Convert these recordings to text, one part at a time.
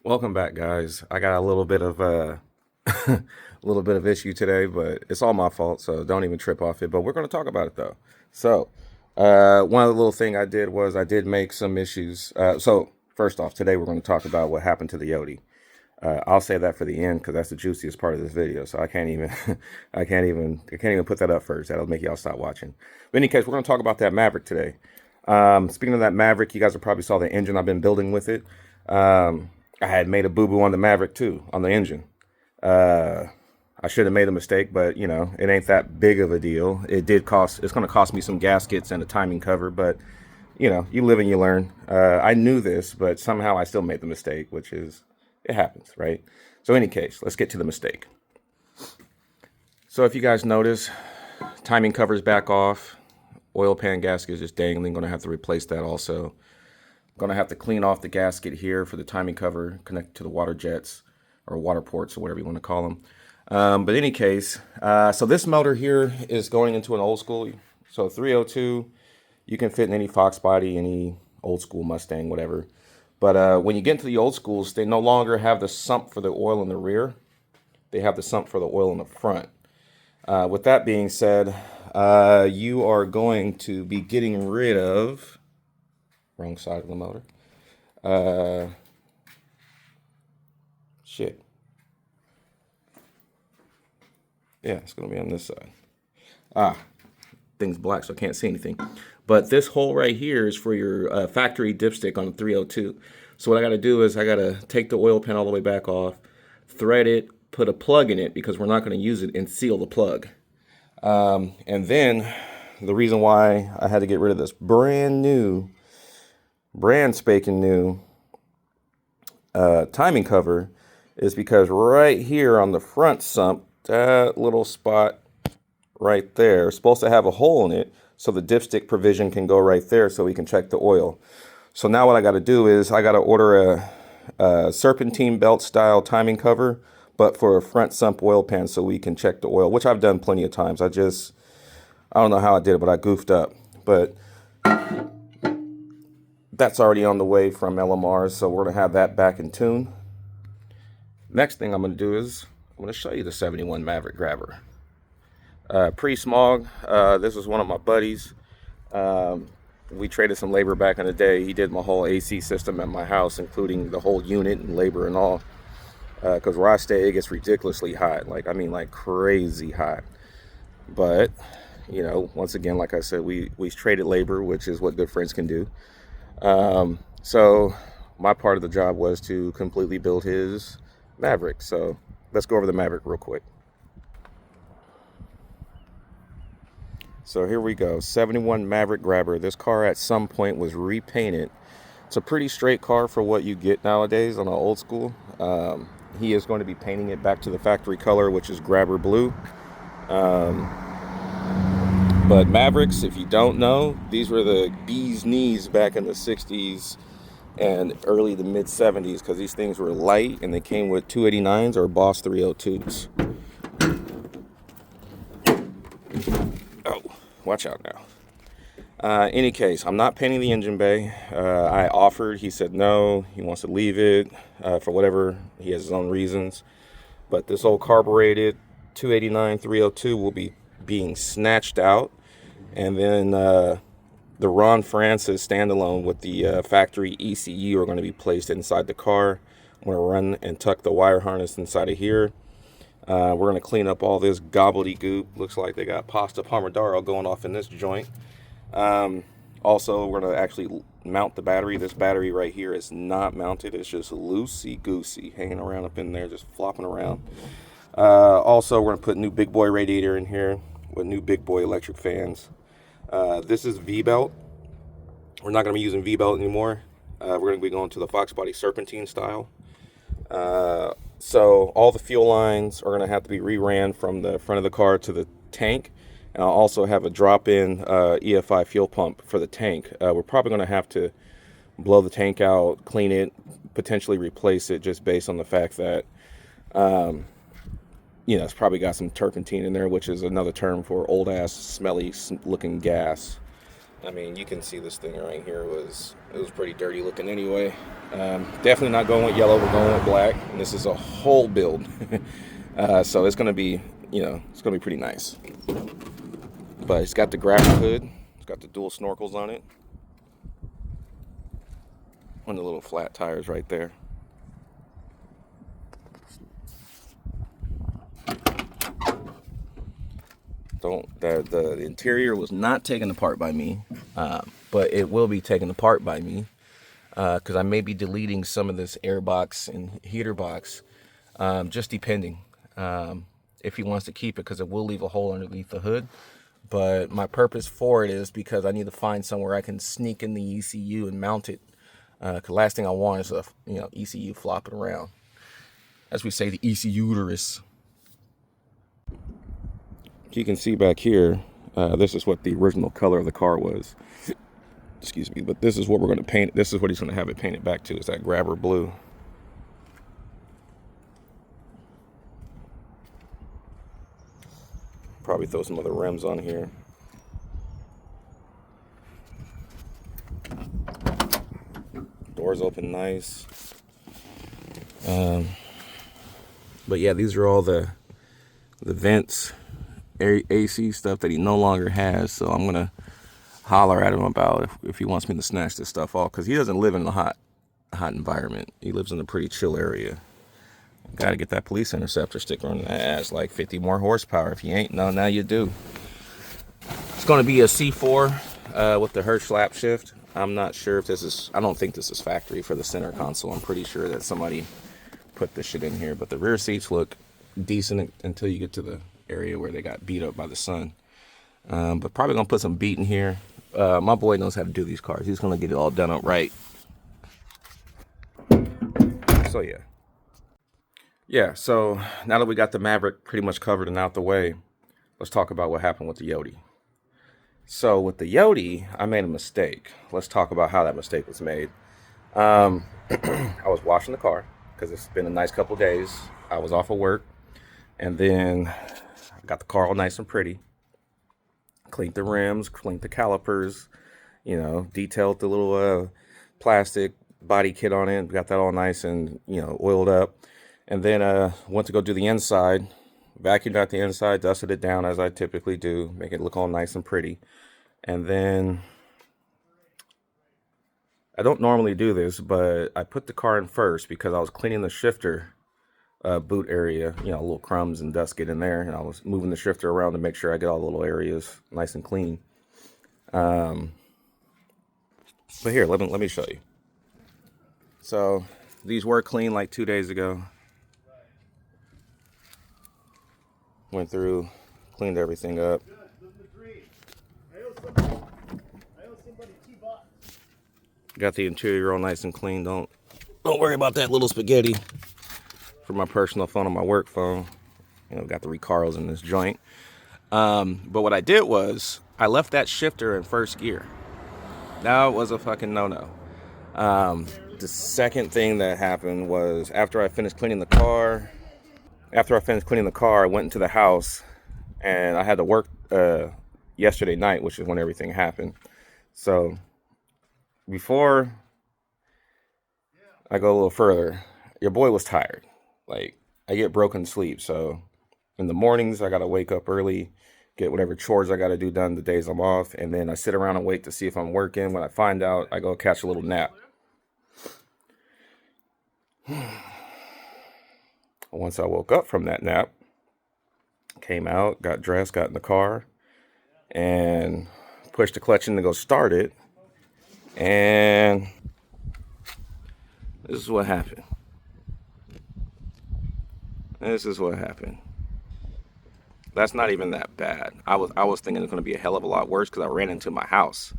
Welcome back, guys. I got a little bit of a little bit of issue today, but it's all my fault, so don't even trip off it. But we're going to talk about it though. So, one of the little thing I did was I did make some issues. So first off, today we're going to talk about what happened to the Yodi. I'll save that for the end because that's the juiciest part of this video. So I can't even, I can't even put that up first. That'll make y'all stop watching. But in any case, we're going to talk about that Maverick today. Speaking of that Maverick, you guys have probably saw the engine I've been building with it. I had made a boo-boo on the Maverick too, on the engine. I should have made a mistake, but you know, it ain't that big of a deal. It's going to cost me some gaskets and a timing cover, but you know, you live and you learn. I knew this, but somehow I still made the mistake, which is, it happens, right? So in any case, let's get to the mistake. So if you guys notice, timing cover's back off, oil pan gasket is just dangling, going to have to replace that also. Going to have to clean off the gasket here for the timing cover connected to the water jets or water ports or whatever you want to call them. But in any case, so this motor here is going into an old school. So 302, you can fit in any Fox body, any old school Mustang, whatever. But when you get into the old schools, they no longer have the sump for the oil in the rear. They have the sump for the oil in the front. With that being said, you are going to be getting rid of... Wrong side of the motor. Shit. Yeah, it's going to be on this side. Thing's black, so I can't see anything. But this hole right here is for your factory dipstick on the 302. So what I got to do is I got to take the oil pan all the way back off, thread it, put a plug in it because we're not going to use it, and seal the plug. And then the reason why I had to get rid of this brand spanking new timing cover is because right here on the front sump, that little spot right there is supposed to have a hole in it so the dipstick provision can go right there so we can check the oil. So now what I got to do is I got to order a serpentine belt style timing cover, but for a front sump oil pan so we can check the oil, which I've done plenty of times. I don't know how I did it, but I goofed up. But that's already on the way from LMR, so we're going to have that back in tune. Next thing I'm going to do is I'm going to show you the 71 Maverick Grabber. Pre-smog, this is one of my buddies. We traded some labor back in the day. He did my whole AC system at my house, including the whole unit and labor and all. Because where I stay, it gets ridiculously hot. Like crazy hot. But, you know, once again, like I said, we traded labor, which is what good friends can do. So my part of the job was to completely build his Maverick. So let's go over the Maverick real quick. So here we go. 71 Maverick Grabber. This car at some point was repainted. It's a pretty straight car for what you get nowadays on an old school. He is going to be painting it back to the factory color, which is Grabber blue. But Mavericks, if you don't know, these were the bee's knees back in the 60s and early to mid 70s because these things were light and they came with 289s or Boss 302s. Oh, watch out now. Any case, I'm not painting the engine bay. I offered, he said no, he wants to leave it for whatever, he has his own reasons. But this old carbureted 289 302 will be being snatched out, and then the Ron Francis standalone with the factory ECU are going to be placed inside the car. I'm going to run and tuck the wire harness inside of here. We're going to clean up all this gobbledygook. Looks like they got pasta pomodoro going off in this joint. Also, we're going to actually mount the battery. This battery right here is not mounted. It's just loosey-goosey hanging around up in there, just flopping around. Also, we're going to put new big boy radiator in here with new big boy electric fans. This is V-belt. We're not going to be using V-belt anymore. We're going to be going to the Fox body serpentine style. So all the fuel lines are going to have to be re-ran from the front of the car to the tank. And I'll also have a drop-in EFI fuel pump for the tank. We're probably going to have to blow the tank out, clean it, potentially replace it, just based on the fact that you know, it's probably got some turpentine in there, which is another term for old ass, smelly looking gas. I mean, you can see this thing right here it was pretty dirty looking anyway. Definitely not going with yellow. We're going with black, and this is a whole build, so it's gonna be, it's gonna be pretty nice. But it's got the grabber hood. It's got the dual snorkels on it, and the little flat tires right there. The interior was not taken apart by me, but it will be taken apart by me because I may be deleting some of this air box and heater box, just depending if he wants to keep it, because it will leave a hole underneath the hood. But my purpose for it is because I need to find somewhere I can sneak in the ECU and mount it. Because last thing I want is a ECU flopping around, as we say, the ECU uterus. You can see back here, this is what the original color of the car was. Excuse me, but this is what we're going to paint. This is what he's going to have it painted back to. Is that grabber blue. Probably throw some other rims on here. Doors open nice. But yeah, these are all the vents, AC stuff that he no longer has. So I'm gonna holler at him about if he wants me to snatch this stuff off, because he doesn't live in a hot environment. He lives in a pretty chill area. Got to get that police interceptor sticker on that ass, like 50 more horsepower. If you ain't, no, now you do. It's going to be a C4 with the Hertz lap shift. I'm not sure if this is, I don't think this is factory for the center console. I'm pretty sure that somebody put this shit in here, but the rear seats look decent until you get to the area where they got beat up by the sun. But probably going to put some beat in here. My boy knows how to do these cars. He's going to get it all done up right. So yeah. Yeah, so now that we got the Maverick pretty much covered and out the way, let's talk about what happened with the Yodi. So with the Yodi, I made a mistake. Let's talk about how that mistake was made. I was washing the car because it's been a nice couple days. I was off of work, and then I got the car all nice and pretty. Cleaned the rims, cleaned the calipers, detailed the little plastic body kit on it. Got that all nice and, oiled up. And then went to go do the inside, vacuumed out the inside, dusted it down as I typically do, make it look all nice and pretty. And then, I don't normally do this, but I put the car in first because I was cleaning the shifter boot area, little crumbs and dust get in there. And I was moving the shifter around to make sure I get all the little areas nice and clean. But here, let me show you. So, these were clean like 2 days ago. Went through, cleaned everything up. Got the interior all nice and clean. Don't worry about that little spaghetti for my personal phone and my work phone. Got the Recaros in this joint. But what I did was I left that shifter in first gear. That was a fucking no-no. The second thing that happened was after I finished cleaning the car, I went into the house, and I had to work yesterday night, which is when everything happened. So before I go a little further, your boy was tired. Like, I get broken sleep, so in the mornings I gotta wake up early, get whatever chores I gotta do done the days I'm off, and then I sit around and wait to see if I'm working. When I find out, I go catch a little nap. Once I woke up from that nap, came out, got dressed, got in the car, and pushed the clutch in to go start it. And this is what happened. That's not even that bad. I was thinking it's going to be a hell of a lot worse because I ran into my house.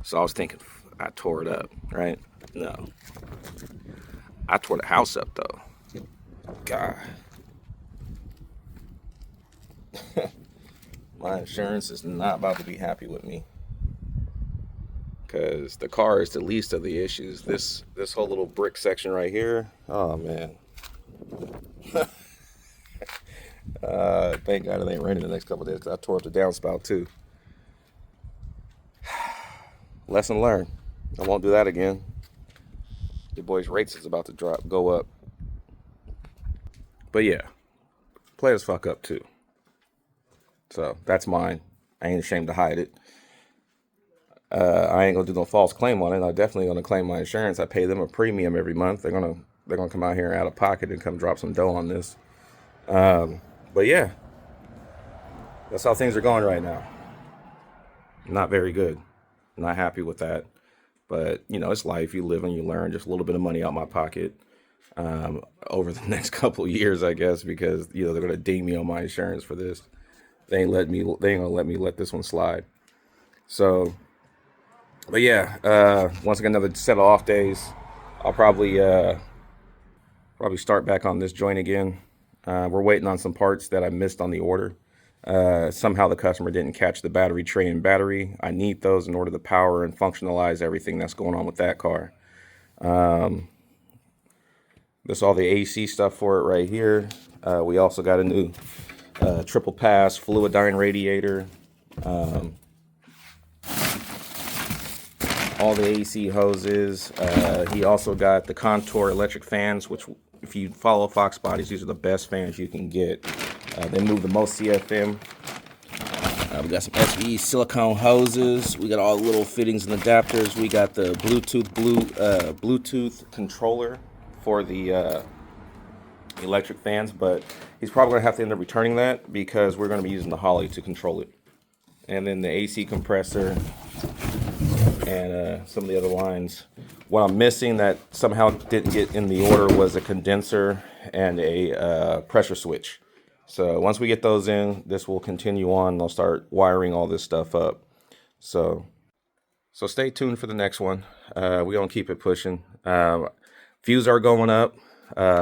So I was thinking I tore it up, right? No. I tore the house up, though. God. My insurance is not about to be happy with me, because the car is the least of the issues. This whole little brick section right here, oh man. Thank God it ain't raining the next couple of days, because I tore up the downspout too. lesson learned. I won't do that again. Your boy's rates is about to go up. But yeah, play as fuck up too. So that's mine. I ain't ashamed to hide it. I ain't gonna do no false claim on it. I'm definitely gonna claim my insurance. I pay them a premium every month. They're gonna come out here out of pocket and come drop some dough on this. But yeah, that's how things are going right now. Not very good. Not happy with that. But you know, it's life. You live and you learn. Just a little bit of money out my pocket over the next couple of years, I guess, because you know they're gonna ding me on my insurance for this. They ain't gonna let me let this one slide. So, but yeah, once again, another set of off days. I'll probably start back on this joint again. We're waiting on some parts that I missed on the order. Somehow the customer didn't catch the battery tray and battery. I need those in order to power and functionalize everything that's going on with that car. There's all the AC stuff for it right here. We also got a new triple pass fluidine radiator. All the AC hoses. He also got the Contour electric fans, which if you follow Fox Bodies, these are the best fans you can get. They move the most CFM. We got some SVE silicone hoses. We got all the little fittings and adapters. We got the Bluetooth controller for the electric fans, but he's probably gonna have to end up returning that because we're gonna be using the Holly to control it. And then the AC compressor and some of the other lines. What I'm missing that somehow didn't get in the order was a condenser and a pressure switch. So once we get those in, this will continue on. They'll start wiring all this stuff up. So stay tuned for the next one. We're gonna keep it pushing. Views are going up.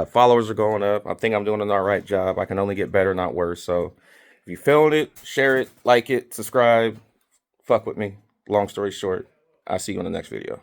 Followers are going up. I think I'm doing an all right job. I can only get better, not worse. So if you feeling it, share it, like it, subscribe, fuck with me. Long story short, I'll see you in the next video.